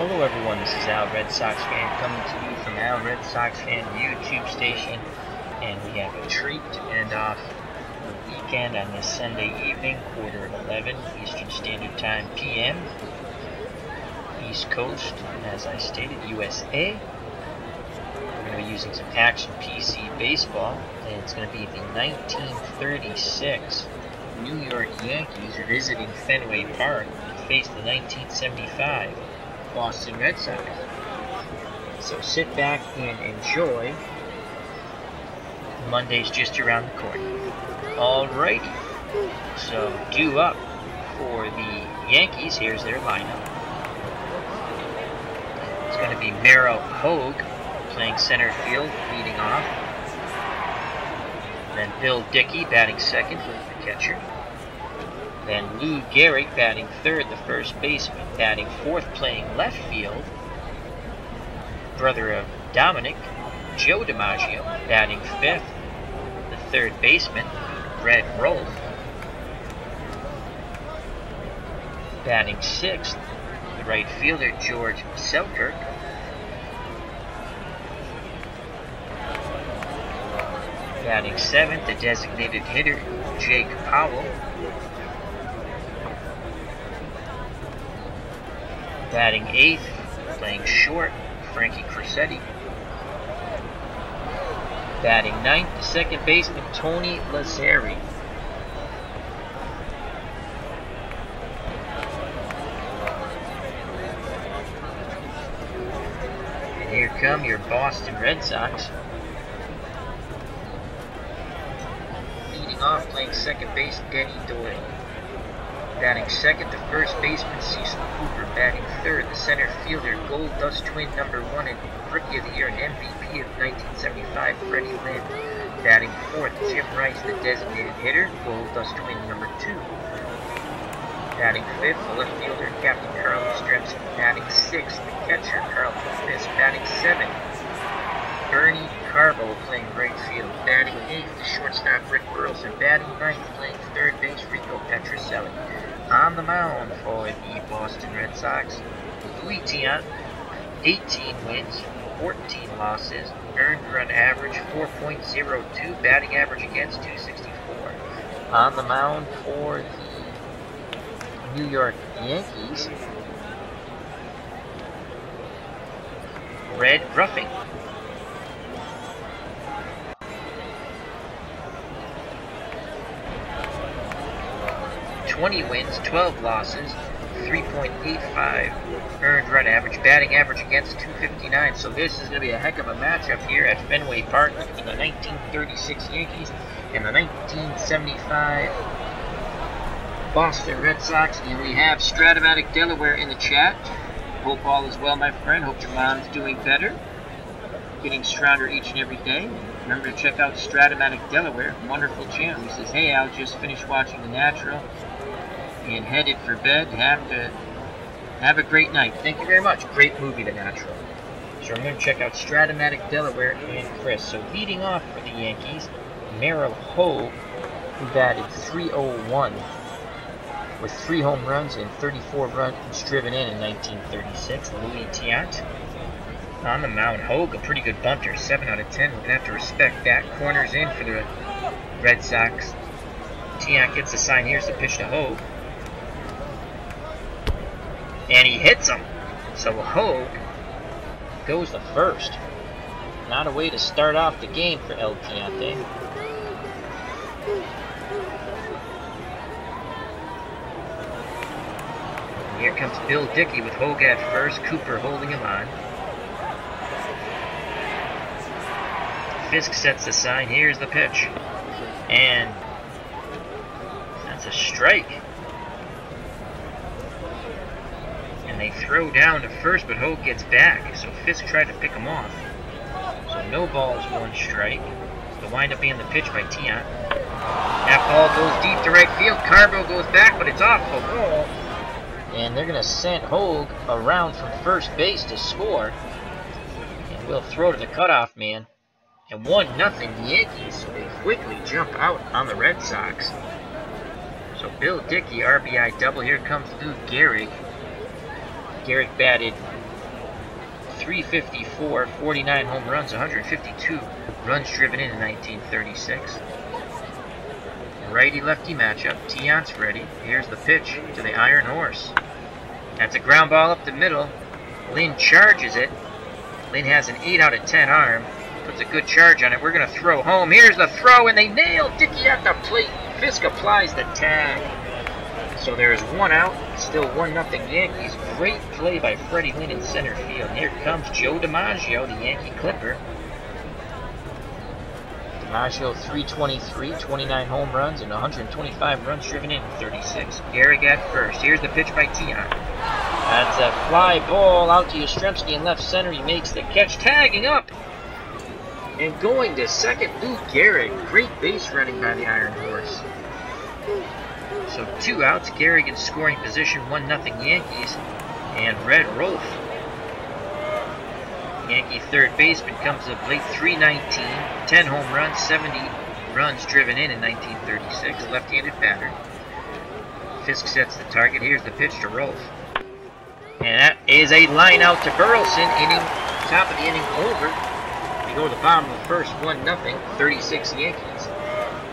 Hello everyone, this is Al Red Sox Fan coming to you from Al Red Sox Fan YouTube station, and we have a treat to end off the weekend on this Sunday evening, 11:15 Eastern Standard Time PM, East Coast, as I stated, USA. We're going to be using some Action PC Baseball, and it's going to be the 1936 New York Yankees visiting Fenway Park to face the 1975 Boston Red Sox. So sit back and enjoy. Monday's just around the corner. Alrighty. So due up for the Yankees. Here's their lineup. It's going to be Merrill Hogue playing center field, leading off. Then Bill Dickey batting second with the catcher. Then Lou Gehrig batting third, the first baseman. Batting fourth, playing left field, brother of Dominic, Joe DiMaggio. Batting fifth, the third baseman, Red Rolfe. Batting sixth, the right fielder, George Selkirk. Batting seventh, the designated hitter, Jake Powell. Batting eighth, playing short, Frankie Crosetti. Batting ninth, the second baseman, Tony Lazzeri. And here come your Boston Red Sox. Leading off, playing second base, Denny Doyle. Batting second, the first baseman, Cecil Cooper. Batting third, the center fielder, Gold Dust Twin #1 and Rookie of the Year and MVP of 1975, Freddie Lynn. Batting fourth, Jim Rice, the designated hitter, Gold Dust Twin #2. Batting fifth, the left fielder, Captain Carl Yastrzemski. Batting sixth, the catcher, Carlton Fisk. Batting seventh, Bernie Carbo playing right field. Batting eighth, the shortstop, Rick Burleson. Batting ninth, playing third base, Rico Petrocelli. On the mound for the Boston Red Sox, Louis Tiant, 18 wins, 14 losses, earned run average 4.02, batting average against 264. On the mound for the New York Yankees, Red Ruffing. 20 wins, 12 losses, 3.85 earned run average, batting average against 259. So this is going to be a heck of a matchup here at Fenway Park between the 1936 Yankees and the 1975 Boston Red Sox. And we have Stratomatic Delaware in the chat. Hope all is well, my friend. Hope your mom's doing better, getting stronger each and every day. Remember to check out Stratomatic Delaware, wonderful channel. He says, hey, Al, just finished watching The Natural and headed for bed. Have a great night. Thank you very much. Great movie, The Natural. So remember to check out Stratomatic Delaware and Chris. So leading off for the Yankees, Merrill Hogue, who batted .301 with 3 home runs and 34 runs driven in 1936. Louis Tiant. On the mound, Hogue, a pretty good bunter, 7 out of 10. We're going to have to respect that. Corners in for the Red Sox. Tiant gets the sign. Here's the pitch to Hogue. And he hits him. So Hogue goes to first. Not a way to start off the game for El Tiante. And here comes Bill Dickey with Hogue at first. Cooper holding him on. Fisk sets the sign. Here's the pitch. And that's a strike. And they throw down to first, but Hogue gets back. So Fisk tried to pick him off. So no balls, 1 strike. It'll wind up being the pitch by Tiant. That ball goes deep to right field. Carbo goes back, but it's off the wall. And they're going to send Hogue around from first base to score. And we'll throw to the cutoff man. And 1-0 the Yankees, so they quickly jump out on the Red Sox. So Bill Dickey, RBI double. Here comes Lou Gehrig. Gehrig batted 354, 49 home runs, 152 runs driven in 1936. Righty-lefty matchup. Tiant's ready. Here's the pitch to the Iron Horse. That's a ground ball up the middle. Lynn charges it. Lynn has an 8 out of 10 arm. Puts a good charge on it. We're going to throw home. Here's the throw, and they nail Dickey at the plate. Fisk applies the tag. So there's 1 out. Still 1-0 Yankees. Great play by Freddie Lynn in center field. Here comes Joe DiMaggio, the Yankee Clipper. DiMaggio 323, 29 home runs, and 125 runs driven in 36. Gehrig at first. Here's the pitch by Tiant. That's a fly ball out to Yastrzemski in left center. He makes the catch, tagging up. And going to second, Lou Gehrig. Great base running by the Iron Horse. So 2 outs. Gehrig in scoring position, 1-0 Yankees. And Red Rolf. Yankee third baseman comes up late, 319, 10 home runs, 70 runs driven in 1936. Left-handed batter. Fisk sets the target. Here's the pitch to Rolf. And that is a line out to Burleson. Inning, top of the inning over. We go to the bottom of the first, 1-0, 36 Yankees.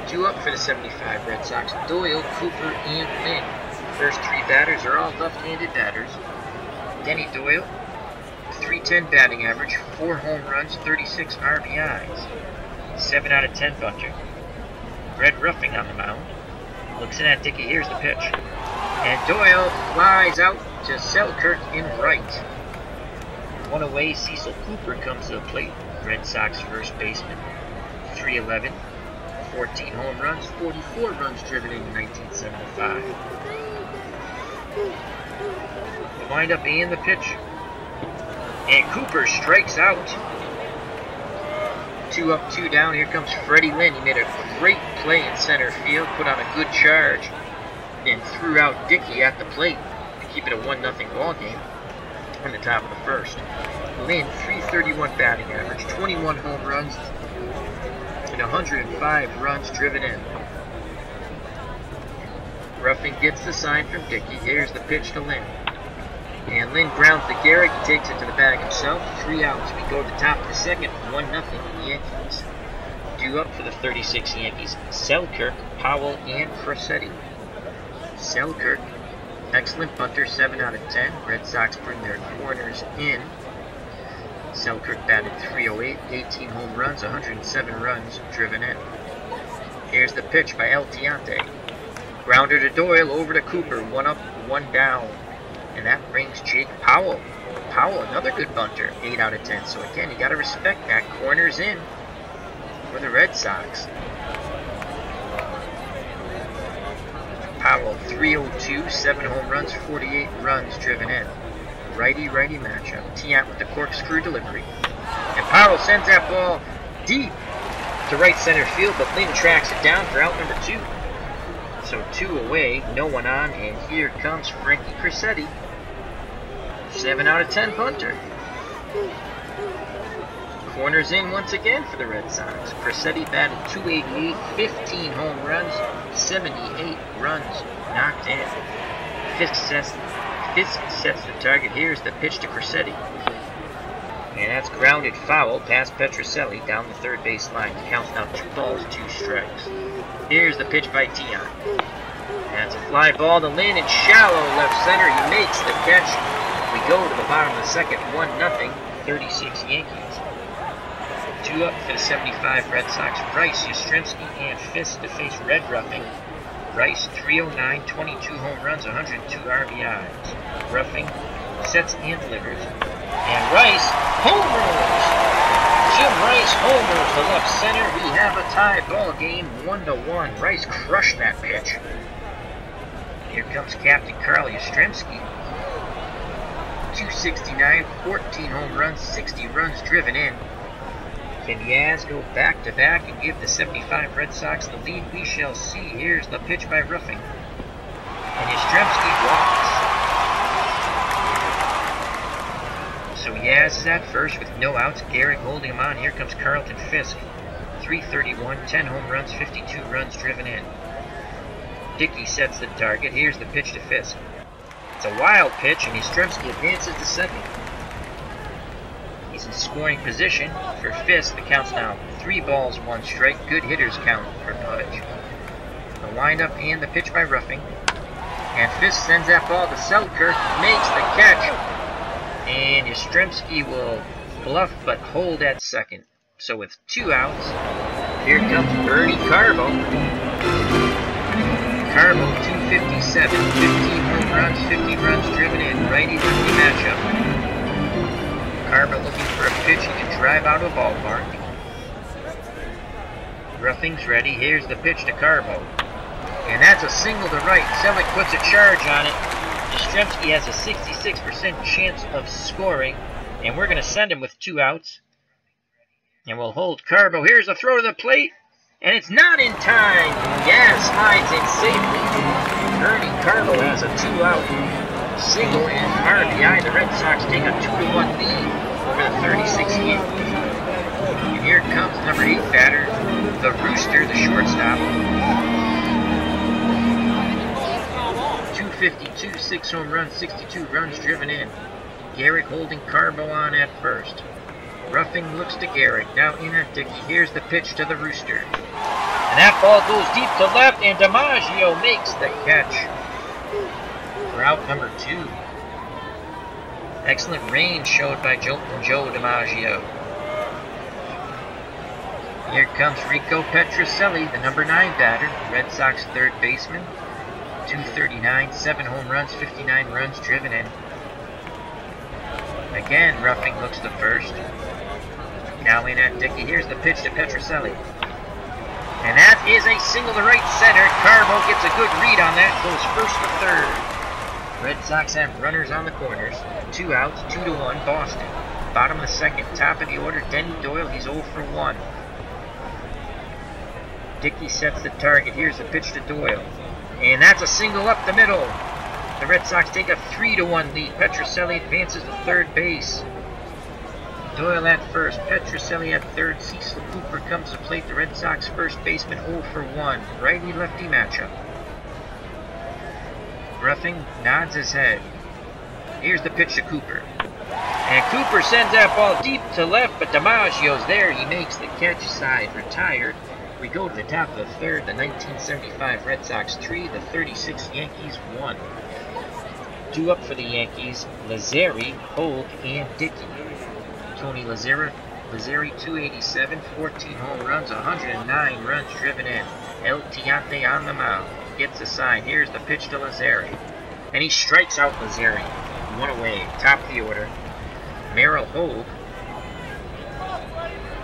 2 up for the 75 Red Sox. Doyle, Cooper, and Lynn. First 3 batters are all left-handed batters. Denny Doyle, 310 batting average, 4 home runs, 36 RBIs. 7 out of 10 bunter. Red Ruffing on the mound. Looks in at Dickey. Here's the pitch. And Doyle flies out to Selkirk in right. 1 away, Cecil Cooper comes to the plate. Red Sox first baseman. 311, 14 home runs, 44 runs driven in 1975. The windup and the pitch. And Cooper strikes out. 2 up, 2 down. Here comes Freddie Lynn. He made a great play in center field, put on a good charge, and threw out Dickey at the plate to keep it a 1-0 ball game on the top of the first. Lynn, 331 batting average, 21 home runs, and 105 runs driven in. Ruffing gets the sign from Dickey. Here's the pitch to Lynn. And Lynn grounds the Gehrig. He takes it to the bag himself. 3 outs. We go to the top of the second. 1-0 Yankees. 2 up for the 36 Yankees. Selkirk, Powell, and Crosetti. Selkirk, excellent bunter, 7 out of 10. Red Sox bring their corners in. Selkirk batted .308, 18 home runs, 107 runs driven in. Here's the pitch by El Tiante. Grounder to Doyle, over to Cooper. 1 up, 1 down. And that brings Jake Powell. Powell, another good bunter, 8 out of 10. So again, you got to respect that. Corners in for the Red Sox. Powell, 302, 7 home runs, 48 runs driven in. Righty-righty matchup. Tiant with the corkscrew delivery. And Powell sends that ball deep to right center field, but Lynn tracks it down for out number 2. So 2 away, no one on, and here comes Frankie Crosetti. 7 out of 10 punter. Corners in once again for the Red Sox. Crosetti batted .288, 15 home runs, 78 runs knocked in. Fisk sets the target. Here's the pitch to Crosetti. And that's grounded foul past Petroselli down the third base line. The count's now 2 balls, 2 strikes. Here's the pitch by Tiant. That's a fly ball to Lynn in shallow left center. He makes the catch. We go to the bottom of the second, 1-0, 36 Yankees. 2 up for the 75 Red Sox. Rice, Yastrzemski, and Fisk to face Red Ruffing. Rice, 309, 22 home runs, 102 RBIs. Ruffing sets and delivers. And Rice homers! Jim Rice homers to left center. We have a tie ball game, 1-1. Rice crushed that pitch. Here comes Captain Carl Yastrzemski. 269, 14 home runs, 60 runs driven in. Can Yaz go back-to-back and give the 75 Red Sox the lead? We shall see. Here's the pitch by Ruffing. And Yastrzemski walks. So Yaz is at first with no outs. Gehrig holding him on. Here comes Carlton Fisk. 331, 10 home runs, 52 runs driven in. Dickey sets the target. Here's the pitch to Fisk. It's a wild pitch, and Yastrzemski advances to second. He's in scoring position for Fisk. The count's now 3 balls, 1 strike. Good hitters count for Pudge. The windup and the pitch by Ruffing. And Fisk sends that ball to Selkirk, makes the catch. And Yastrzemski will bluff but hold at second. So with 2 outs, here comes Bernie Carbo. Carbo 257, 15 home runs, 50 runs driven in, righty-lefty matchup. Carbo looking for a pitch he can drive out of a ballpark. Ruffing's ready. Here's the pitch to Carbo. And that's a single to right. Selleck puts a charge on it. Yastrzemski has a 66% chance of scoring. And we're going to send him with 2 outs. And we'll hold Carbo. Here's a throw to the plate. And it's not in time. Yeah, slides in safely. Bernie Carbo has a 2-out single and RBI. The Red Sox take a 2-1 lead over the 36 Yankees. And here comes number 8 batter, the Rooster, the shortstop. 252, 6 home runs, 62 runs driven in. Garrett holding Carbo on at first. Ruffing looks to Garrett, now in at Dickey. Here's the pitch to the Rooster. And that ball goes deep to left, and DiMaggio makes the catch for out number 2. Excellent range showed by Joe DiMaggio. Here comes Rico Petrocelli, the number 9 batter, Red Sox third baseman. 239, 7 home runs, 59 runs driven in. Again, Ruffing looks to first. Now in at Dickey. Here's the pitch to Petrocelli. And that is a single to right center. Carbo gets a good read on that. Goes first to third. Red Sox have runners on the corners. 2 outs, 2-1 Boston. Bottom of the second, top of the order, Denny Doyle. He's 0 for 1. Dickey sets the target. Here's the pitch to Doyle. And that's a single up the middle. The Red Sox take a 3-1 lead. Petrocelli advances to third base. Doyle at first, Petrocelli at third. Cecil Cooper comes to plate. The Red Sox first baseman 0 for 1. Righty-lefty matchup. Ruffing nods his head. Here's the pitch to Cooper. And Cooper sends that ball deep to left, but DiMaggio's there. He makes the catch. Side retired. We go to the top of the third. The 1975 Red Sox 3, the 36 Yankees 1. 2 up for the Yankees, Lazzeri, Hogue, and Dickey. Tony Lazzeri, 287, 14 home runs, 109 runs driven in. El Tiante on the mound. Gets a sign. Here's the pitch to Lazzeri. And he strikes out Lazzeri. 1 away. Top of the order. Merrill Hogue.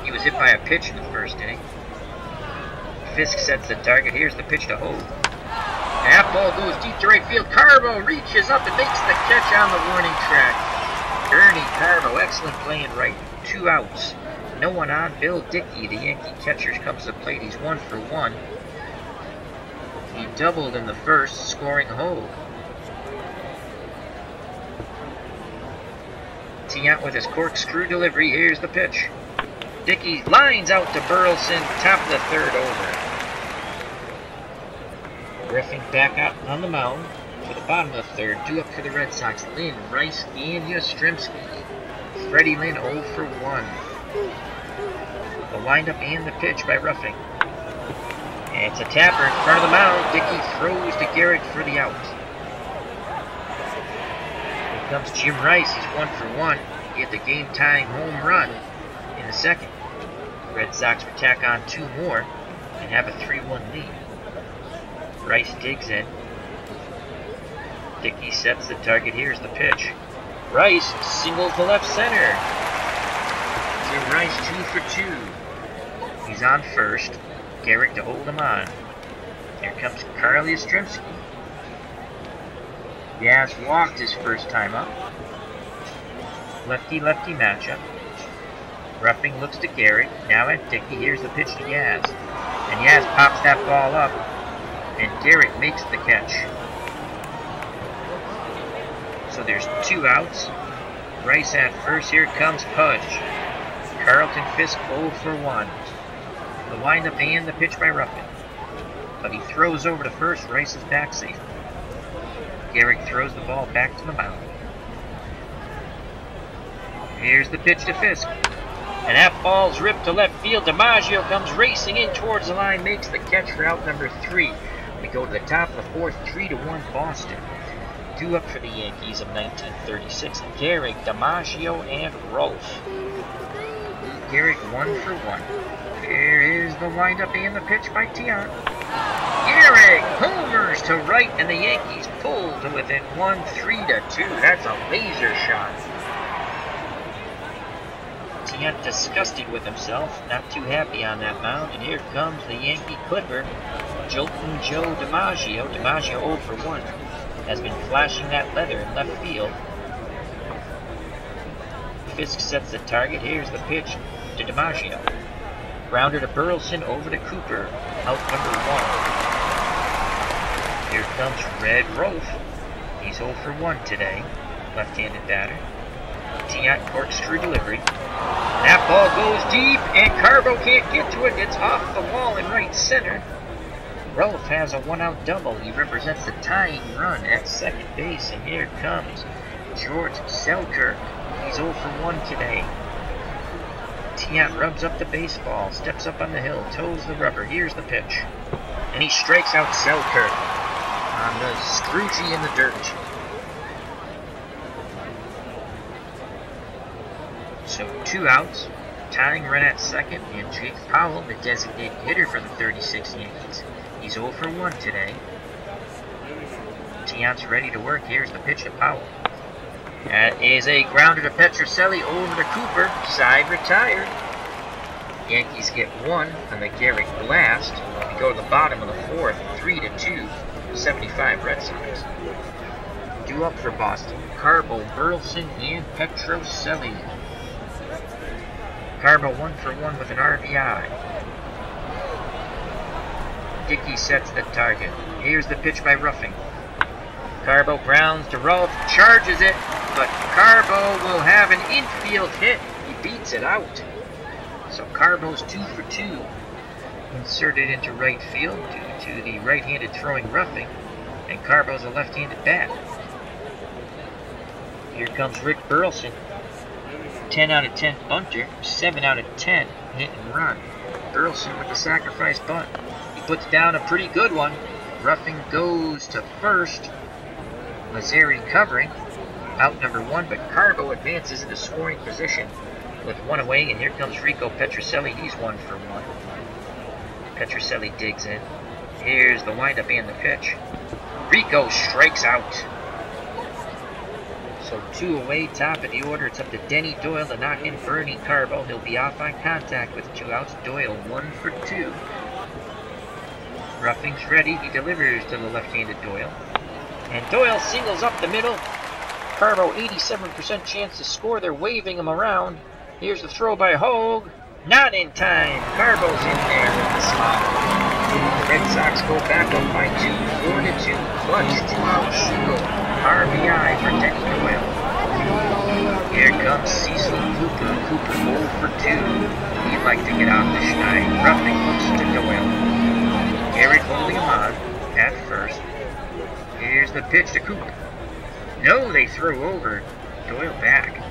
He was hit by a pitch in the first inning. Fisk sets the target. Here's the pitch to Hogue. That ball goes deep to right field. Carbo reaches up and makes the catch on the warning track. Bernie Carbo, excellent play in right. 2 outs. No one on. Bill Dickey, the Yankee catcher, comes to plate. He's 1 for 1. He doubled in the first, scoring Hogue. Tiant with his corkscrew delivery. Here's the pitch. Dickey lines out to Burleson, top of the third over. Ruffing back out on the mound for the bottom of the third. 2 up for the Red Sox. Lynn, Rice, and Yastrzemski. Freddie Lynn 0 for 1. The windup and the pitch by Ruffing. And it's a tapper in front of the mound. Dickey throws to Garrett for the out. Here comes Jim Rice. He's 1 for 1. He hit the game-tying home run in the second. The Red Sox would tack on 2 more and have a 3-1 lead. Rice digs in. Dickey sets the target. Here's the pitch. Rice singles to left center. Jim Rice 2 for 2. He's on first. Garrett to hold him on. Here comes Carl Yastrzemski. Yaz walked his first time up. Lefty-lefty matchup. Ruffing looks to Garrett. Now at Dickey. Here's the pitch to Yaz. And Yaz pops that ball up. And Garrett makes the catch. So there's 2 outs. Rice at first. Here comes Pudge. Carlton Fisk 0 for 1. The windup and the pitch by Ruffing. But he throws over to first. Rice is back safely. Garrett throws the ball back to the mound. Here's the pitch to Fisk. And that ball's ripped to left field. DiMaggio comes racing in towards the line, makes the catch for out number 3. We go to the top of the 4th, 3-1 Boston. 2 up for the Yankees of 1936. Gehrig, DiMaggio, and Rolfe. Gehrig 1 for 1. There is the windup and the pitch by Tiant. Gehrig homers to right, and the Yankees pull to within 1, 3-2. That's a laser shot. Tiant disgusted with himself, not too happy on that mound, and here comes the Yankee Clipper, Jolton Joe DiMaggio. DiMaggio 0 for 1, has been flashing that leather in left field. Fisk sets the target. Here's the pitch to DiMaggio. Grounder to Burleson, over to Cooper, out number 1. Here comes Red Rolfe. He's 0 for 1 today, left-handed batter. Tiant corkscrew delivery. That ball goes deep, and Carbo can't get to it. It's off the wall in right center. Rolfe has a 1-out double. He represents the tying run at second base, and here comes George Selkirk. He's 0 for 1 today. Tiant rubs up the baseball, steps up on the hill, toes the rubber. Here's the pitch. And he strikes out Selkirk on the Scroogey in the dirt. So 2 outs, tying run at second, and Jake Powell, the designated hitter for the 36 Yankees. He's 0 for 1 today. Tiant's ready to work. Here's the pitch to Powell. That is a grounder to Petrocelli, over to Cooper, side retired. Yankees get 1 on the Gehrig blast. We go to the bottom of the 4th, 3-2, 75 Red Sox. 2 up for Boston, Carbo, Burleson, and Petrocelli. Carbo 1 for 1 with an RBI. Dickey sets the target. Here's the pitch by Ruffing. Carbo grounds to Rolfe, charges it, but Carbo will have an infield hit. He beats it out. So Carbo's 2 for 2. Inserted into right field due to the right-handed throwing Ruffing, and Carbo's a left-handed bat. Here comes Rick Burleson. 10 out of 10 bunter, 7 out of 10 hit and run. Burleson with the sacrifice bunt. He puts down a pretty good one. Ruffing goes to first. Lazzeri covering, out number 1, but Carbo advances into scoring position with 1 away, and here comes Rico Petrocelli. He's 1 for 1. Petrocelli digs in. Here's the windup and the pitch. Rico strikes out. So 2 away, top of the order. It's up to Denny Doyle to knock in Bernie Carbo. He'll be off on contact with 2 outs. Doyle 1 for 2. Ruffing's ready. He delivers to the left-handed Doyle. And Doyle singles up the middle. Carbo 87% chance to score. They're waving him around. Here's the throw by Hogue. Not in time. Carbo's in there with the slide. The Red Sox go back up by 2, 4-2. Clutch 2-out single. RBI for Denny Doyle. Here comes Cecil Cooper. Cooper 0 for 2. He'd like to get off the schneid. Ruffing looks to Doyle. Gehrig holding him on at first. Here's the pitch to Cooper. No, they throw over. Doyle back.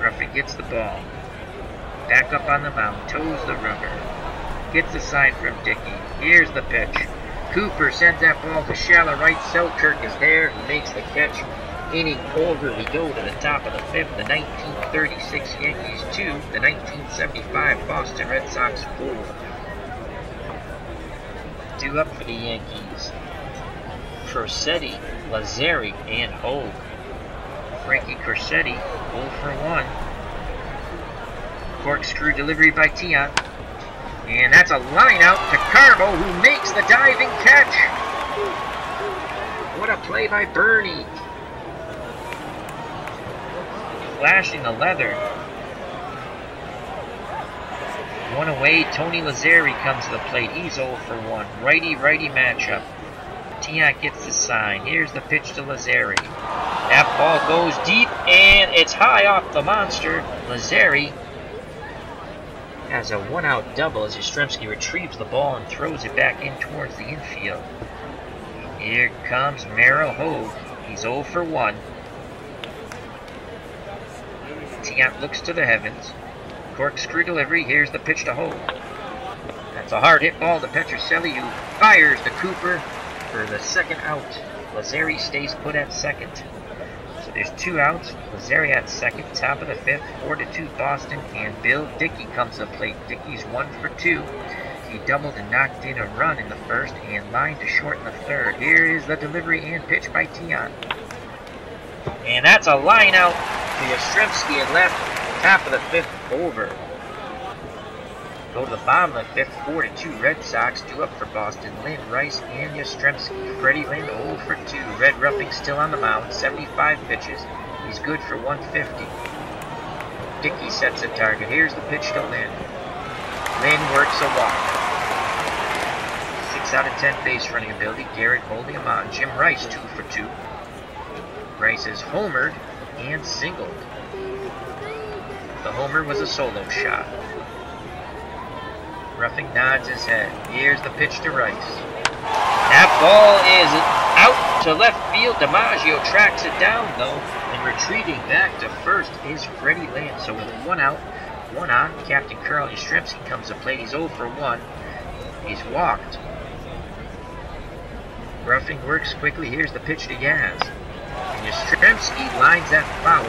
Ruffing gets the ball. Back up on the mound, toes the rubber. Gets the sign from Dickey. Here's the pitch. Cooper sends that ball to shallow right. Selkirk is there. He makes the catch. Inning over. We go to the top of the 5th. The 1936 Yankees 2. The 1975 Boston Red Sox 4. 2 up for the Yankees. Crosetti, Lazzeri, and Hogue. Frankie Crosetti, 0 for 1. Corkscrew delivery by Tiant. And that's a line out to Carbo, who makes the diving catch. What a play by Bernie. Flashing the leather. 1 away, Tony Lazzeri comes to the plate. He's 0 for 1. Righty-righty matchup. Tiant gets the sign. Here's the pitch to Lazzeri. That ball goes deep, and it's high off the monster. Lazzeri has a 1-out double as Yastrzemski retrieves the ball and throws it back in towards the infield. Here comes Merrill Hogue. He's 0 for 1. Tiant looks to the heavens. Corkscrew delivery. Here's the pitch to hold. That's a hard hit ball to Petrocelli, who fires the Cooper for the second out. Lazzeri stays put at second. So there's 2 outs. Lazzeri at second, top of the 5th, 4-2 Boston, and Bill Dickey comes to the plate. Dickey's 1 for 2. He doubled and knocked in a run in the first and lined to short in the third. Here is the delivery and pitch by Tiant. And that's a line out to Yastrzemski at left, top of the 5th, over. Go to the bottom of the 5th, 4-2 Red Sox, 2 up for Boston. Lynn, Rice, and Yastrzemski. Freddie Lynn 0 for 2. Red Ruffing still on the mound, 75 pitches. He's good for 150. Dickey sets a target. Here's the pitch to Lynn. Lynn works a walk. 6 out of 10 base running ability. Garrett holding him on. Jim Rice 2 for 2. Rice is homered and singled. The homer was a solo shot. Ruffing nods his head. Here's the pitch to Rice. That ball is out to left field. DiMaggio tracks it down though, and retreating back to first is Freddie Lynn. So with 1 out, 1 on, Captain Carl Yastrzemski comes to plate. He's 0 for 1. He's walked. Ruffing works quickly. Here's the pitch to Yaz. And Yastrzemski lines that foul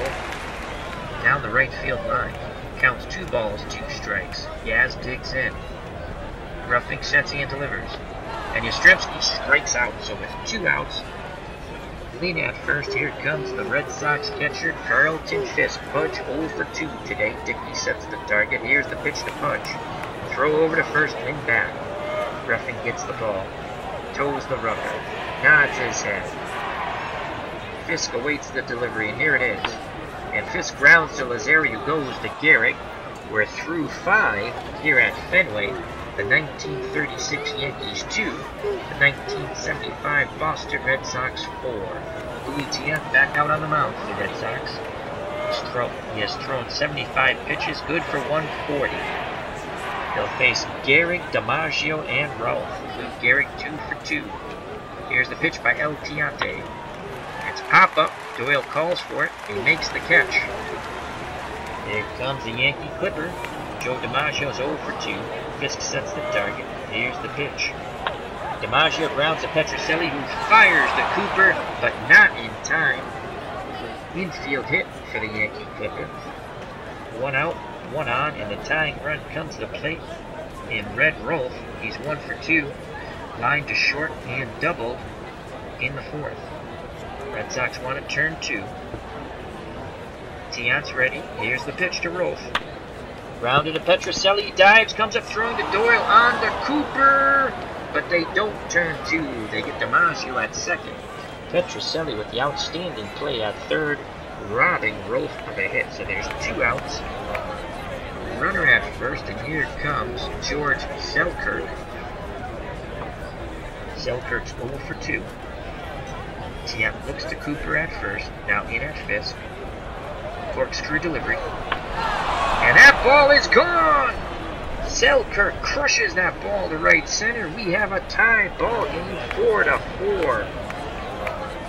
down the right field line. Counts 2 balls, 2 strikes. Yaz digs in. Ruffing sets and delivers. And Yastrzemski strikes out. So with 2 outs, lean at first. Here comes the Red Sox catcher, Carlton Fisk. Pudge 0 for 2 today. Dickey sets the target. Here's the pitch to Pudge. Throw over to first and back. Ruffing gets the ball. Toes the rubber. Nods his head. Fisk awaits the delivery, and here it is. And Fisk grounds to Lazzeri, who goes to Garrett. We're through 5 here at Fenway. The 1936 Yankees 2, the 1975 Boston Red Sox 4. Louis Tiant back out on the mound for the Red Sox. He has thrown 75 pitches, good for 140. He'll face Garrett, DiMaggio, and Rolf. With Garrett 2 for 2. Here's the pitch by El Tiante. It's pop-up. Doyle calls for it. He makes the catch. Here comes the Yankee Clipper. Joe DiMaggio's 0 for 2. Fisk sets the target. Here's the pitch. DiMaggio grounds to Petrocelli, who fires the Cooper, but not in time. Infield hit for the Yankee Clipper. 1 out, 1 on, and the tying run comes to the plate in Red Rolf. He's 1 for 2. Line to short and double in the 4th. Red Sox want to turn 2. Tiant's ready. Here's the pitch to Rolf. Grounded to Petrocelli, dives, comes up throwing to Doyle on the Cooper, but they don't turn 2. They get DiMaggio at second. Petrocelli with the outstanding play at third, robbing Rolf of a hit. So there's 2 outs. Runner at first, and here comes George Selkirk. Selkirk's 0 for 2. Tiant looks to Cooper at first, now in at Fisk. Corkscrew delivery. And that ball is gone! Selkirk crushes that ball to right center. We have a tie ball game 4-4.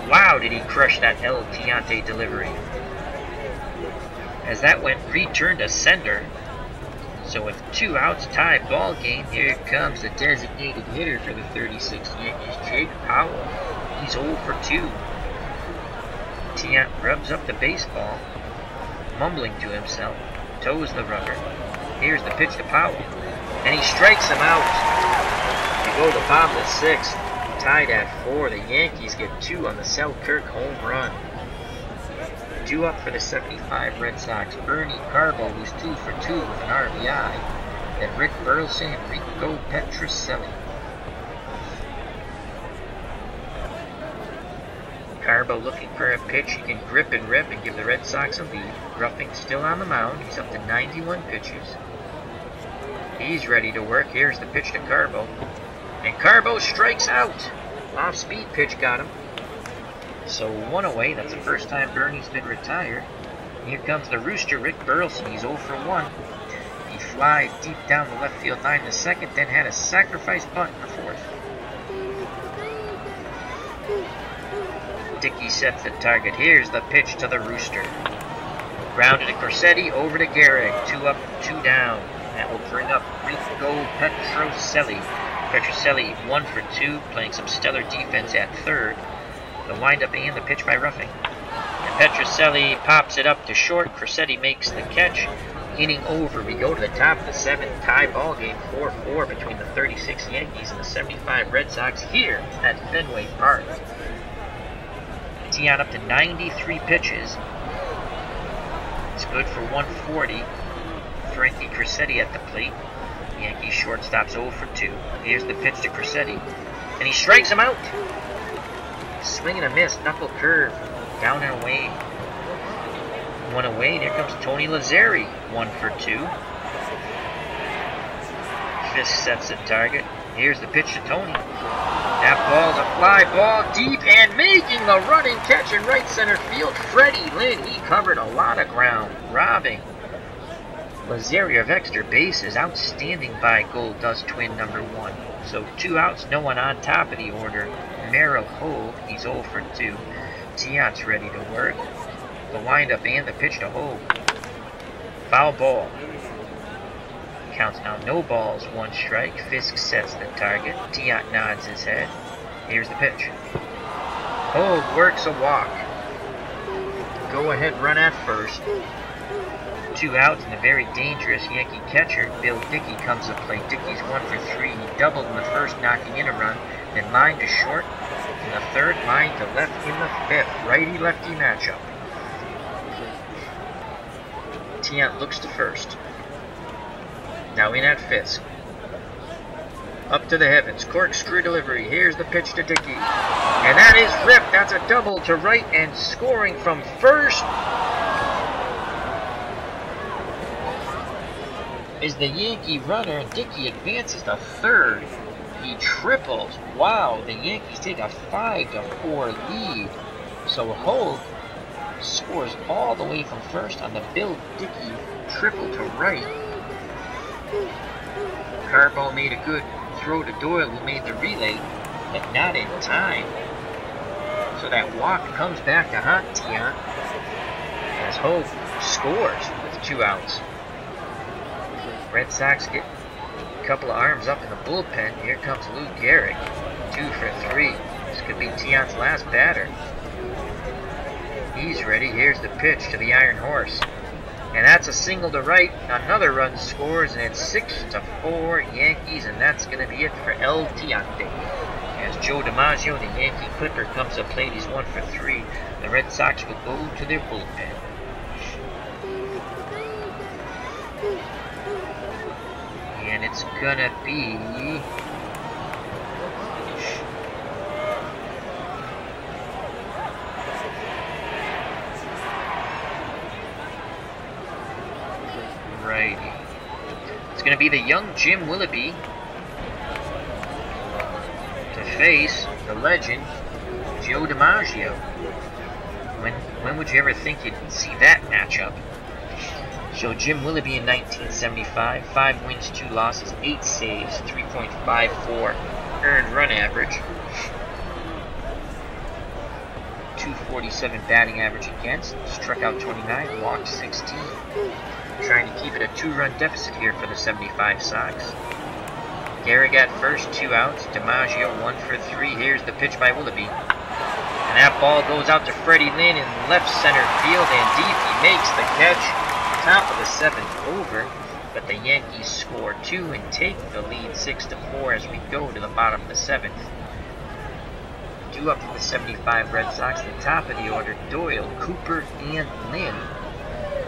Wow, did he crush that El Tiante delivery. As that went return to sender. So with 2 outs, tie ball game, here comes the designated hitter for the 36 Yankees, Jake Powell. He's 0 for 2. Tiant rubs up the baseball, mumbling to himself. Toes the rubber. Here's the pitch to Powell. And he strikes him out. They go to the bottom of the 6th. Tied at 4. The Yankees get 2 on the Selkirk home run. 2 up for the 75 Red Sox. Bernie Carbo, who's 2 for 2 with an RBI. Then Rick Burleson and Rico Petrocelli. Carbo looking for a pitch he can grip and rip and give the Red Sox a lead. Ruffing still on the mound. He's up to 91 pitches. He's ready to work. Here's the pitch to Carbo. And Carbo strikes out. Off-speed pitch got him. So 1 away. That's the first time Bernie's been retired. Here comes the Rooster, Rick Burleson. He's 0 for 1. He flies deep down the left field line in the 2nd, then had a sacrifice bunt in the 4th. Dickey sets the target. Here's the pitch to the Rooster. Grounded to Corsetti, over to Gehrig. 2 up, 2 down. That will bring up Rico Petrocelli. Petrocelli 1 for 2, playing some stellar defense at third. The windup and the pitch by Ruffing. And Petrocelli pops it up to short. Corsetti makes the catch. Inning over. We go to the top of the 7th. Tie ball game 4-4 between the 36 Yankees and the 75 Red Sox here at Fenway Park. Tiant up to 93 pitches. It's good for 140. Frankie Corsetti at the plate. Yankees shortstop's 0 for 2. Here's the pitch to Corsetti. And he strikes him out. Swing and a miss. Knuckle curve. Down and away. 1 away. And here comes Tony Lazzeri. 1 for 2. Fisk sets the target. Here's the pitch to Tony. That ball's a fly ball deep and making the running catch in right center field. Freddie Lynn. He covered a lot of ground. Robbing Lazzeri of extra bases. Outstanding by Gold Dust twin number 1. So 2 outs, no one on top of the order. Merrill Hogue, he's 0 for 2. Tiant's ready to work. The windup and the pitch to Hogue. Foul ball. Counts now no balls, 1 strike. Fisk sets the target. Tiant nods his head. Here's the pitch. Hogue works a walk. Go ahead run at first. 2 outs and a very dangerous Yankee catcher, Bill Dickey, comes to play. Dickey's 1 for 3. He doubled in the first, knocking in a run. Then line to short. In the third, line to left in the 5th. Righty-lefty matchup. Tiant looks to first. Now in at Fisk. Up to the heavens. Corkscrew delivery. Here's the pitch to Dickey. And that is ripped. That's a double to right and scoring from first is the Yankee runner, and Dickey advances to third. He triples. Wow, the Yankees take a 5-4 lead. So Hogue scores all the way from first on the Bill Dickey triple to right. Carbo made a good throw to Doyle, who made the relay, but not in time. So that walk comes back to haunt Tiant as Hogue scores with 2 outs. Red Sox get a couple of arms up in the bullpen. Here comes Lou Gehrig. 2 for 3. This could be Tiant's last batter. He's ready. Here's the pitch to the Iron Horse. And that's a single to right. Another run scores, and it's 6-4 Yankees, and that's going to be it for El Tiante. As Joe DiMaggio, the Yankee Clipper, comes to play. He's 1 for 3. The Red Sox will go to their bullpen. And it's gonna be righty. It's gonna be the young Jim Willoughby to face the legend Joe DiMaggio. When would you ever think you'd see that matchup? So Jim Willoughby in 1975, 5 wins, 2 losses, 8 saves, 3.54 earned run average, 247 batting average against, struck out 29, walked 16. Trying to keep it a 2-run deficit here for the 75 Sox. Gehrig at first, 2 outs, DiMaggio 1 for 3. Here's the pitch by Willoughby. And that ball goes out to Freddie Lynn in left center field, and deep he makes the catch. Top of the 7th over, but the Yankees score 2 and take the lead 6-4 as we go to the bottom of the 7th. 2 up for the 75 Red Sox. The top of the order, Doyle, Cooper, and Lynn.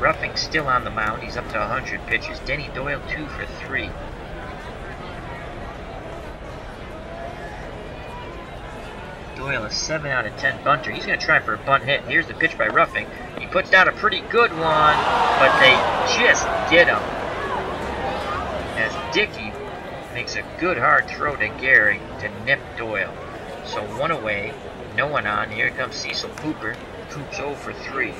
Ruffing still on the mound. He's up to 100 pitches. Denny Doyle 2 for 3. Doyle, a 7 out of 10 bunter. He's going to try for a bunt hit. Here's the pitch by Ruffing. He puts down a pretty good one, but they just did him. As Dickey makes a good hard throw to Gehrig to nip Doyle. So 1 away, no one on. Here comes Cecil Cooper. Coop's 0 for 3.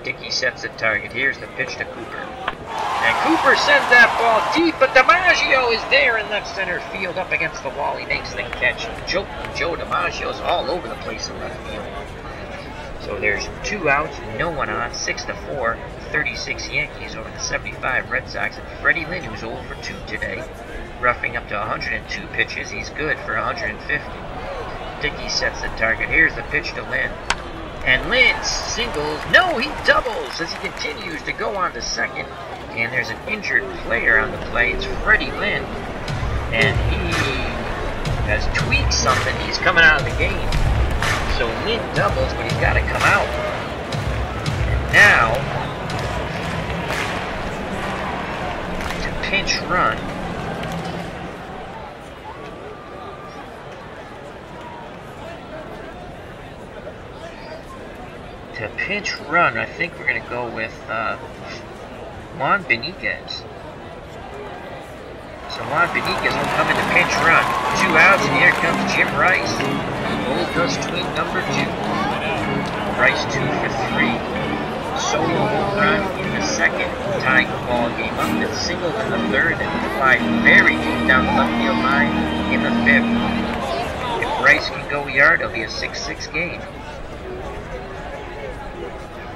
Dickey sets the target. Here's the pitch to Cooper. And Cooper sends that ball deep, but DiMaggio is there in left center field up against the wall. He makes the catch. Joe DiMaggio's all over the place in left field. So there's 2 outs, no one on, 6-4, 36 Yankees over the 75 Red Sox. And Freddie Lynn, who's 0 for 2 today, roughing up to 102 pitches. He's good for 150. Dickey sets the target. Here's the pitch to Lynn. And Lynn singles. No, he doubles as he continues to go on to second. And there's an injured player on the play. It's Freddie Lynn. And he has tweaked something. He's coming out of the game. So Lynn doubles, but he's got to come out. And now, to pinch run. To pinch run, I think we're going to go with Juan Benitez. So Juan Benitez will come in to pinch run. 2 outs, and here comes Jim Rice. Gold Dust Twin number 2. Rice 2 for 3. Solo home run in the second, tying the ball game up. Then singled in the third, and fly very deep down the left field line in the 5th. If Rice can go yard, it'll be a 6-6 game.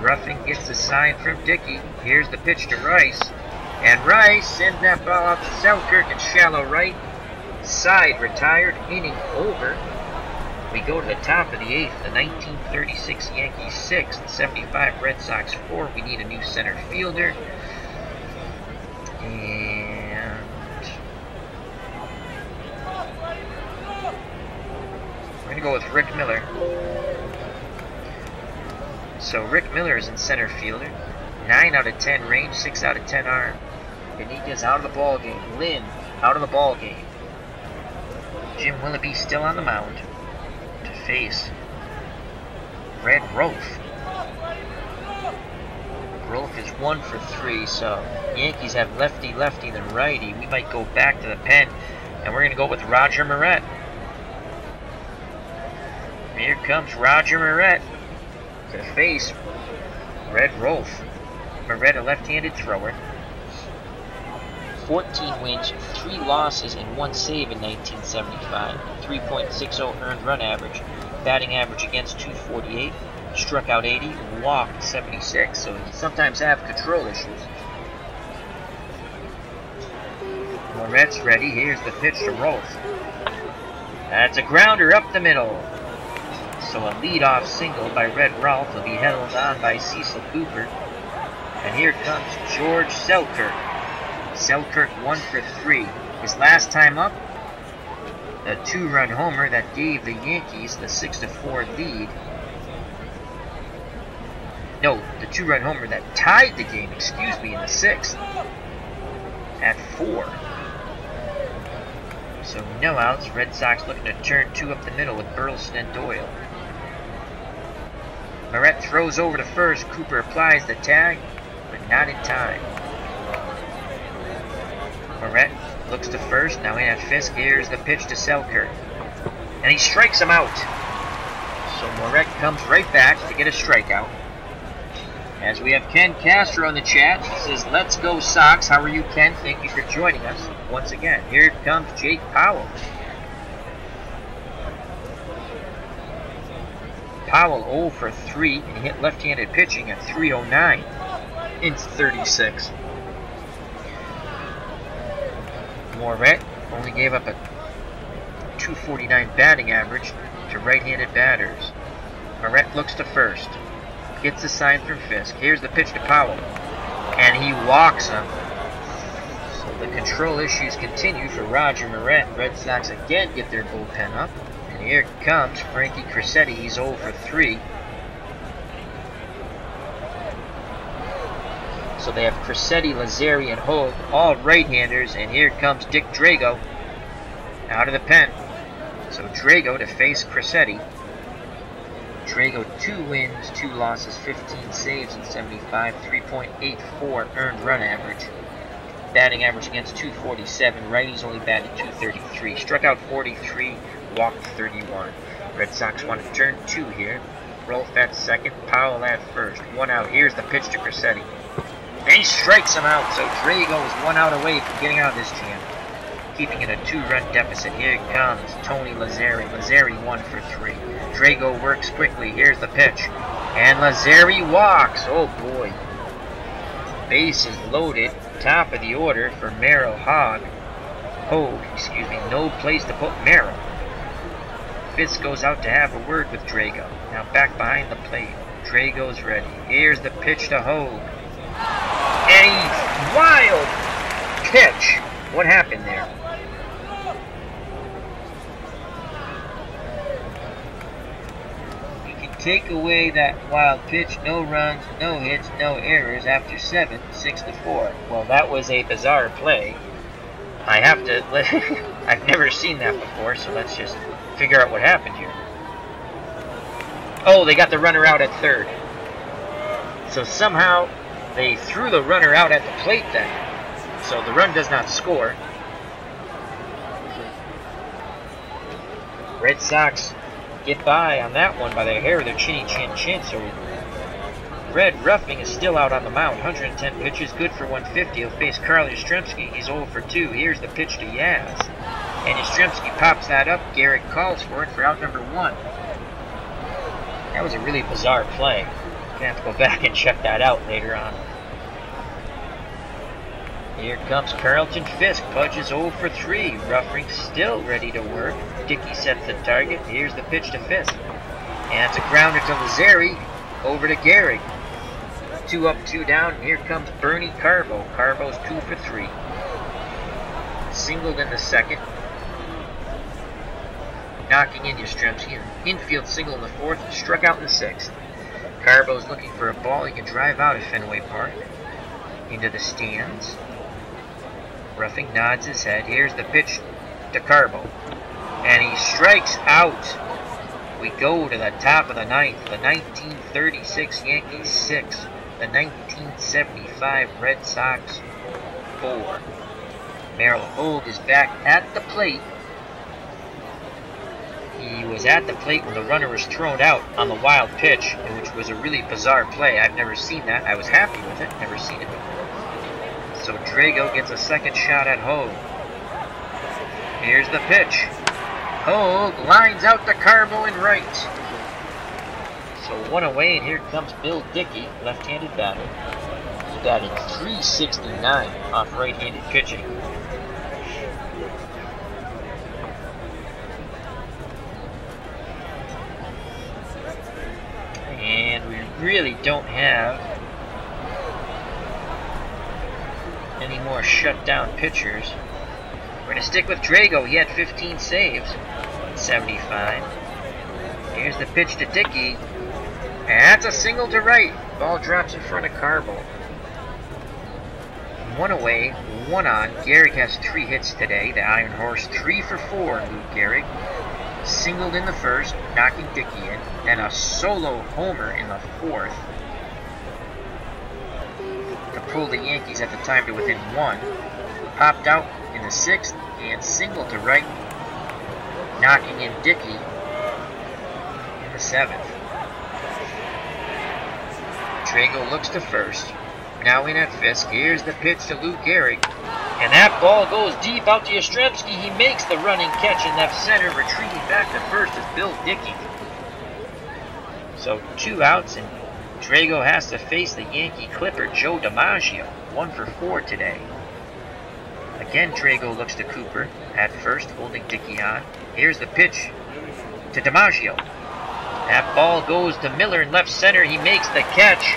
Ruffing gets the sign from Dickey. Here's the pitch to Rice. And Rice sends that ball out to Selkirk in shallow right. Side retired, inning over. We go to the top of the 8th. The 1936 Yankees 6, the 75 Red Sox 4. We need a new center fielder. And we're going to go with Rick Miller. So Rick Miller is in center fielder. 9 out of 10 range, 6 out of 10 arm. Benitez out of the ball game. Lynn out of the ball game. Jim Willoughby still on the mound to face Red Rolf. Rolf is 1 for 3, so Yankees have lefty, then righty. We might go back to the pen, and we're going to go with Roger Moret. Here comes Roger Moret to face Red Rolf. Moret, a left-handed thrower. 14 wins, 3 losses, and 1 save in 1975. 3.60 earned run average. Batting average against .248. Struck out 80, walked 76. So you sometimes have control issues. Moret's ready. Here's the pitch to Rolf. That's a grounder up the middle. So a leadoff single by Red Rolf will be held on by Cecil Cooper. And here comes George Selkirk. Selkirk 1 for 3. His last time up, a 2-run homer that gave the Yankees the 6-4 lead. No, the 2-run homer that tied the game, in the 6th at 4. So no outs. Red Sox looking to turn 2 up the middle with Burleson and Doyle. Moret throws over to first. Cooper applies the tag, but not in time. Moret looks to first, now in at Fisk. Here's the pitch to Selkirk. And he strikes him out. So Moret comes right back to get a strikeout. As we have Ken Castro in the chat, he says, "Let's go Sox." How are you, Ken? Thank you for joining us once again. Here comes Jake Powell. Powell 0 for 3 and hit left-handed pitching at 309 in 36. Moret only gave up a 249 batting average to right-handed batters. Moret looks to first. Gets a sign from Fisk. Here's the pitch to Powell. And he walks him. So the control issues continue for Roger Moret. Red Sox again get their bullpen up. And here comes Frankie Crissetti. He's 0 for 3. So they have Crissetti, Lazzeri, and Hogue, all right-handers. And here comes Dick Drago out of the pen. So Drago to face Crissetti. Drago 2 wins, 2 losses, 15 saves in 75, 3.84 earned run average. Batting average against 247. Righties only batted 233. Struck out 43, walked 31. Red Sox want to turn 2 here. Rolf at second, Powell at first. 1 out. Here's the pitch to Crissetti. And he strikes him out, so Drago is 1 out away from getting out of this jam. Keeping it a 2-run deficit. Here comes Tony Lazzeri. Lazzeri 1 for 3. Drago works quickly. Here's the pitch. And Lazzeri walks. Oh boy. Bases loaded. Top of the order for Hogue, excuse me. No place to put Merrill. Fisk goes out to have a word with Drago. Now back behind the plate. Drago's ready. Here's the pitch to Hogue. And a wild pitch. What happened there? You can take away that wild pitch. No runs, no hits, no errors after 7, 6-4. Well, that was a bizarre play. I have to... I've never seen that before, so let's just figure out what happened here. Oh, they got the runner out at third. So somehow they threw the runner out at the plate then. So the run does not score. Red Sox get by on that one by the hair of their chinny chin. So Red Ruffing is still out on the mound. 110 pitches, good for 150. He'll face Carl Yastrzemski. He's 0 for 2. Here's the pitch to Yaz. And Yastrzemski pops that up. Garrett calls for it for out number 1. That was a really bizarre play. I'm going to have to go back and check that out later on. Here comes Carlton Fisk. Pudge is 0 for 3. Ruffing still ready to work. Dickey sets the target. Here's the pitch to Fisk. And it's a grounder to Lazzeri. Over to Gehrig. 2 up, 2 down. And here comes Bernie Carbo. Carbo's 2 for 3. Singled in the second. Knocking in Yastrzemski. An infield single in the fourth. And struck out in the sixth. Carbo's looking for a ball he can drive out at Fenway Park. Into the stands. Ruffing nods his head. Here's the pitch to Carbo. And he strikes out. We go to the top of the ninth. The 1936 Yankees 6. The 1975 Red Sox 4. Merrill Hogue is back at the plate. He was at the plate when the runner was thrown out on the wild pitch, which was a really bizarre play. I've never seen that. I was happy with it. Never seen it before. So Drago gets a second shot at Hogue. Here's the pitch. Hogue lines out to Carbo in right. So 1 away, and here comes Bill Dickey, left-handed batter. He batted .369 off right-handed pitching. And we really don't have any more shutdown pitchers. We're going to stick with Drago. He had 15 saves. 75. Here's the pitch to Dickey. And that's a single to right. Ball drops in front of Carbo. 1 away, 1 on. Gehrig has 3 hits today. The Iron Horse 3 for 4. Lou Gehrig. Singled in the first, knocking Dickey in. And a solo homer in the fourth. To pull the Yankees at the time to within 1. Popped out in the 6th and singled to right, knocking in Dickey in the 7th. Drago looks to first. Now in at Fisk. Here's the pitch to Lou Gehrig. And that ball goes deep out to Yastrzemski. He makes the running catch in left center. Retreating back to first is Bill Dickey. So 2 outs, and Drago has to face the Yankee Clipper, Joe DiMaggio. 1 for 4 today. Again, Drago looks to Cooper at first, holding Dickey on. Here's the pitch to DiMaggio. That ball goes to Miller in left center. He makes the catch.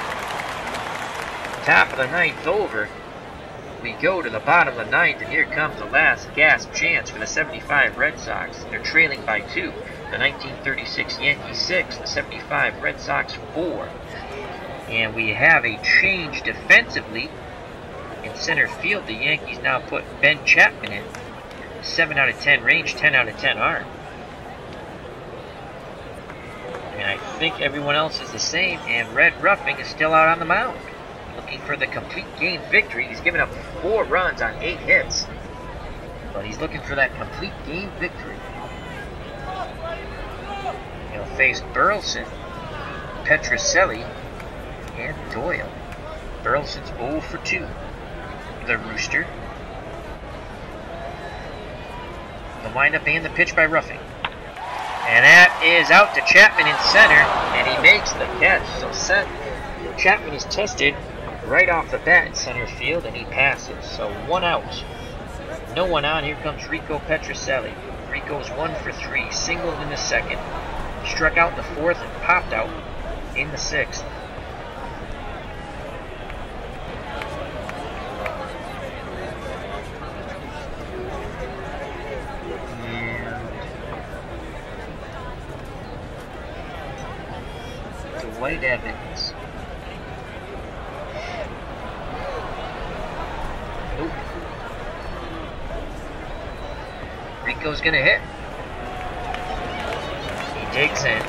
Top of the 9th over. We go to the bottom of the 9th, and here comes the last gasp chance for the 75 Red Sox. They're trailing by 2. The 1936 Yankees 6, the 75 Red Sox 4. And we have a change defensively. In center field, the Yankees now put Ben Chapman in. 7 out of 10 range, 10 out of 10 arm. And I think everyone else is the same, and Red Ruffing is still out on the mound. Looking for the complete game victory. He's given up 4 runs on 8 hits. But he's looking for that complete game victory. He'll face Burleson, Petrocelli, and Doyle. Burleson's 0 for 2. The Rooster. The windup and the pitch by Ruffing. And that is out to Chapman in center, and he makes the catch. So Chapman is tested right off the bat in center field, and he passes. So 1 out. No one on. Here comes Rico Petrocelli. Rico's 1 for 3, singled in the second, struck out in the fourth, and popped out in the sixth. Dwight Evans. Nope. Rico's gonna hit. He digs in.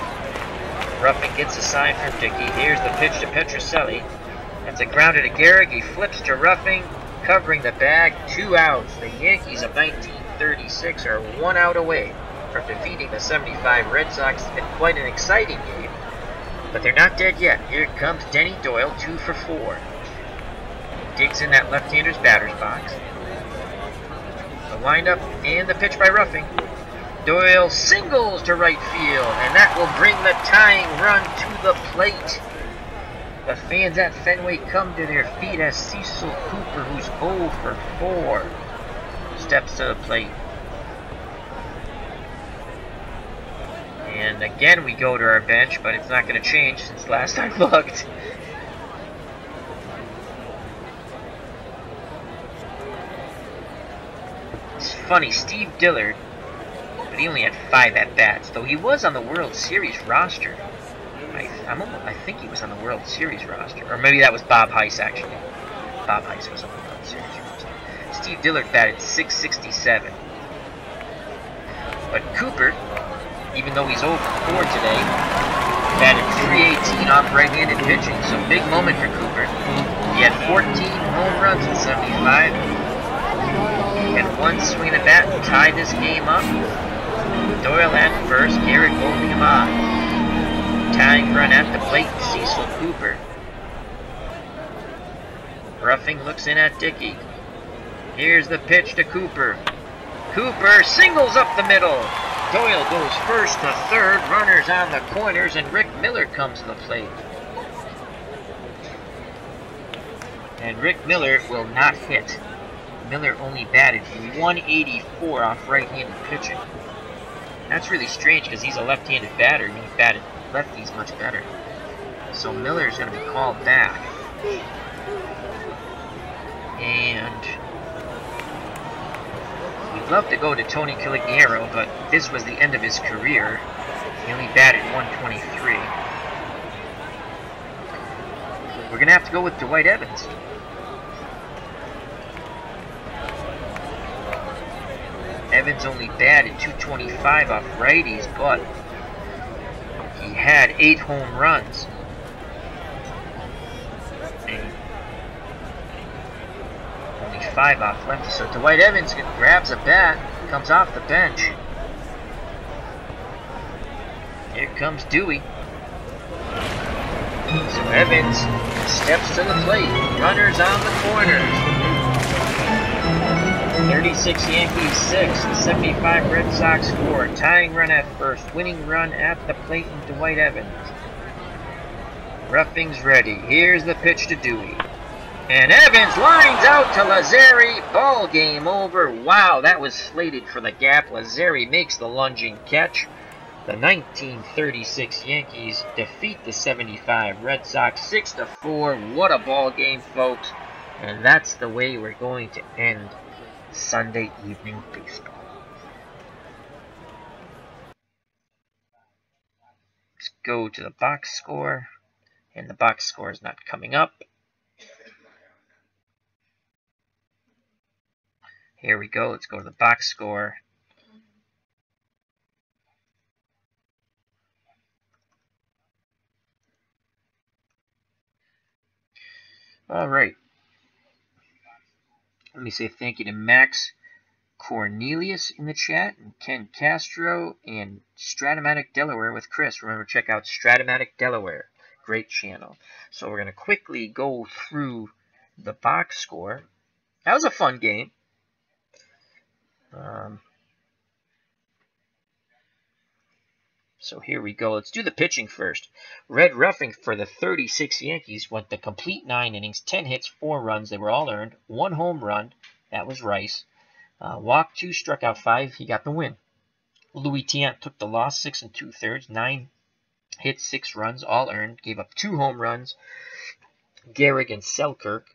Ruffing gets a sign from Dickey. Here's the pitch to Petrocelli. That's a grounder to Gehrig. He flips to Ruffing, covering the bag. 2 outs. The Yankees of 1936 are 1 out away from defeating the 75 Red Sox. It's been quite an exciting game. But they're not dead yet. Here comes Denny Doyle, 2 for 4. Digs in that left-hander's batter's box. The windup and the pitch by Ruffing. Doyle singles to right field, and that will bring the tying run to the plate. The fans at Fenway come to their feet as Cecil Cooper, who's 0 for 4, steps to the plate. And again we go to our bench, but it's not going to change since last I looked. It's funny, Steve Dillard, but he only had 5 at-bats, though he was on the World Series roster. I think he was on the World Series roster. Or maybe that was Bob Heiss, actually. Bob Heiss was on the World Series roster. Steve Dillard batted .667. But Cooper, even though he's 0 for 4 today, batted .318 off right-handed pitching, so big moment for Cooper. He had 14 home runs in 75, and 1 swing at bat to tie this game up. Doyle at first, Gehrig holding him on. Tying run at the plate, Cecil Cooper. Ruffing looks in at Dickey. Here's the pitch to Cooper. Cooper singles up the middle. Doyle goes first to third, runners on the corners, and Rick Miller comes to the plate. And Rick Miller will not hit. Miller only batted .184 off right-handed pitching. That's really strange because he's a left-handed batter and he batted lefties much better. So Miller's going to be called back. And we'd love to go to Tony Caligiero, but this was the end of his career. He only batted .123. We're going to have to go with Dwight Evans. Evans only batted .225 off righties, but he had 8 home runs. And only 5 off lefties. So Dwight Evans grabs a bat, comes off the bench. Here comes Dewey. So Evans steps to the plate. Runners on the corners. 36 Yankees 6, 75 Red Sox 4. Tying run at first, winning run at the plate in Dwight Evans. Ruffing's ready. Here's the pitch to Dewey. And Evans lines out to Lazzeri. Ball game over. Wow, that was slated for the gap. Lazzeri makes the lunging catch. The 1936 Yankees defeat the 75 Red Sox 6-4. What a ball game, folks. And that's the way we're going to end Sunday evening baseball. Let's go to the box score, and the box score is not coming up. Here we go. Let's go to the box score. All right. Let me say thank you to Max Cornelius in the chat, and Ken Castro, and Stratomatic Delaware with Chris. Remember, check out Stratomatic Delaware. Great channel. So we're going to quickly go through the box score. That was a fun game. So here we go. Let's do the pitching first. Red Ruffing for the 36 Yankees went the complete 9 innings, 10 hits, 4 runs. They were all earned. 1 home run. That was Rice. Walked 2, struck out 5. He got the win. Louis Tiant took the loss, 6 2/3, 9 hits, 6 runs, all earned. Gave up 2 home runs. Gehrig and Selkirk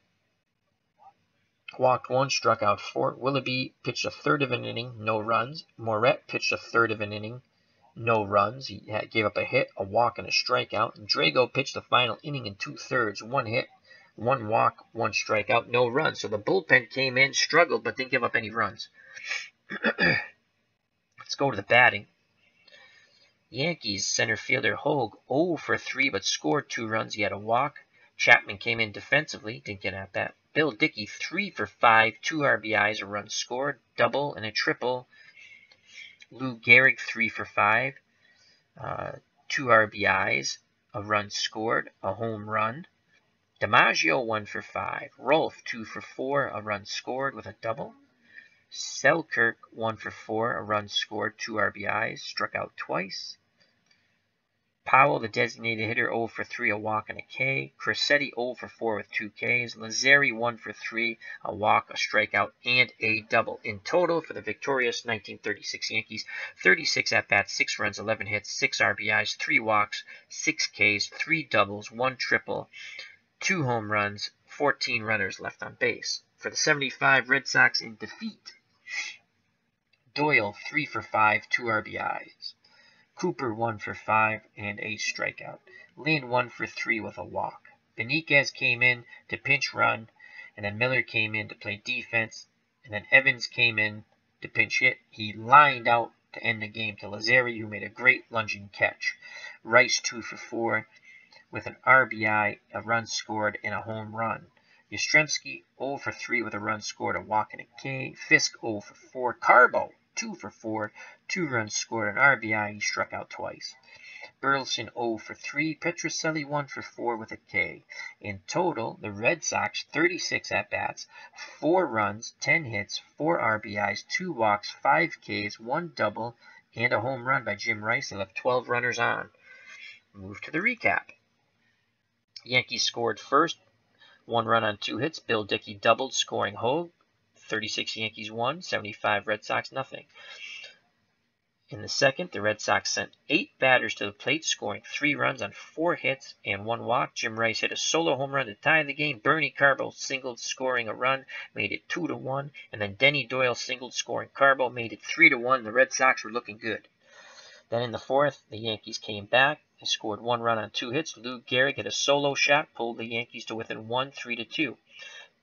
walked 1, struck out 4. Willoughby pitched a third of an inning, no runs. Moret pitched a third of an inning, no runs. He gave up a hit, a walk, and a strikeout. And Drago pitched the final inning in 2/3, 1 hit, 1 walk, 1 strikeout, no runs. So the bullpen came in, struggled, but didn't give up any runs. Let's go to the batting. Yankees center fielder Hogue 0 for 3, but scored 2 runs. He had a walk. Chapman came in defensively, didn't get at bat. Bill Dickey 3 for 5, 2 RBIs, a run scored, double and a triple. Lou Gehrig 3 for 5, 2 RBIs, a run scored, a home run. DiMaggio 1 for 5, Rolfe 2 for 4, a run scored with a double. Selkirk 1 for 4, a run scored, 2 RBIs, struck out twice. Powell, the designated hitter, 0 for 3, a walk and a K. Crissetti 0 for 4 with 2 Ks. Lazzeri 1 for 3, a walk, a strikeout, and a double. In total, for the victorious 1936 Yankees, 36 at-bats, 6 runs, 11 hits, 6 RBIs, 3 walks, 6 Ks, 3 doubles, 1 triple, 2 home runs, 14 runners left on base. For the 75 Red Sox in defeat, Doyle 3 for 5, 2 RBIs. Cooper 1 for 5 and a strikeout. Lynn 1 for 3 with a walk. Beniquez came in to pinch run, and then Miller came in to play defense, and then Evans came in to pinch hit. He lined out to end the game to Lazzeri, who made a great lunging catch. Rice 2 for 4 with an RBI, a run scored, and a home run. Yastrzemski 0 for 3 with a run scored, a walk, and a K. Fisk 0 for 4. Carbo 2 for 4, 2 runs scored, an RBI. He struck out twice. Burleson 0 for 3. Petrocelli 1 for 4 with a K. In total, the Red Sox 36 at-bats, 4 runs, 10 hits, 4 RBIs, 2 walks, 5 Ks, 1 double, and a home run by Jim Rice. They left 12 runners on. Move to the recap. Yankees scored first, 1 run on 2 hits. Bill Dickey doubled, scoring Hogue. 36 Yankees won, 75 Red Sox nothing. In the second, the Red Sox sent 8 batters to the plate, scoring 3 runs on 4 hits and 1 walk. Jim Rice hit a solo home run to tie the game. Bernie Carbo singled, scoring a run, made it 2-1. And then Denny Doyle singled, scoring Carbo, made it 3-1. The Red Sox were looking good. Then in the fourth, the Yankees came back. They scored 1 run on 2 hits. Lou Gehrig hit a solo shot, pulled the Yankees to within 1, 3-2.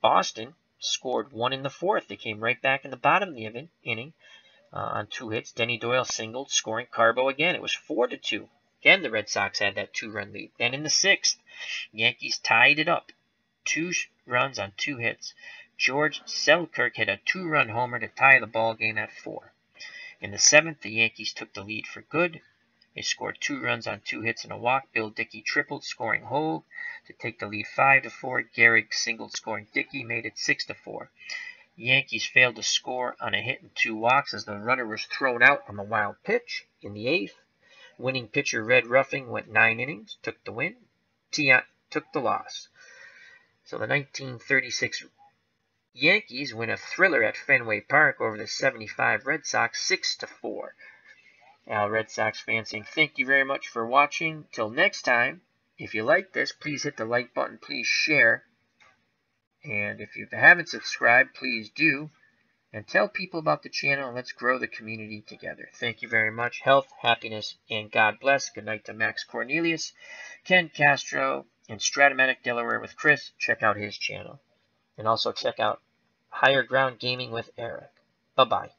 Boston scored 1 in the fourth. They came right back in the bottom of the inning on 2 hits. Denny Doyle singled, scoring Carbo again. It was 4-2. Again, the Red Sox had that 2-run lead. Then in the sixth, Yankees tied it up. 2 runs on 2 hits. George Selkirk hit a 2-run homer to tie the ball game at 4. In the seventh, the Yankees took the lead for good. They scored 2 runs on 2 hits and a walk. Bill Dickey tripled, scoring Hogue to take the lead 5-4. Gehrig singled, scoring Dickey, made it 6-4. Yankees failed to score on a hit and 2 walks as the runner was thrown out on the wild pitch. In the eighth, winning pitcher Red Ruffing went 9 innings, took the win. Tiant took the loss. So the 1936 Yankees win a thriller at Fenway Park over the 75 Red Sox 6-4. Now, Red Sox fans, saying thank you very much for watching. Till next time, if you like this, please hit the like button, please share. And if you haven't subscribed, please do. And tell people about the channel, and let's grow the community together. Thank you very much. Health, happiness, and God bless. Good night to Max Cornelius, Ken Castro, and Stratomatic Delaware with Chris. Check out his channel. And also check out Higher Ground Gaming with Eric. Bye-bye.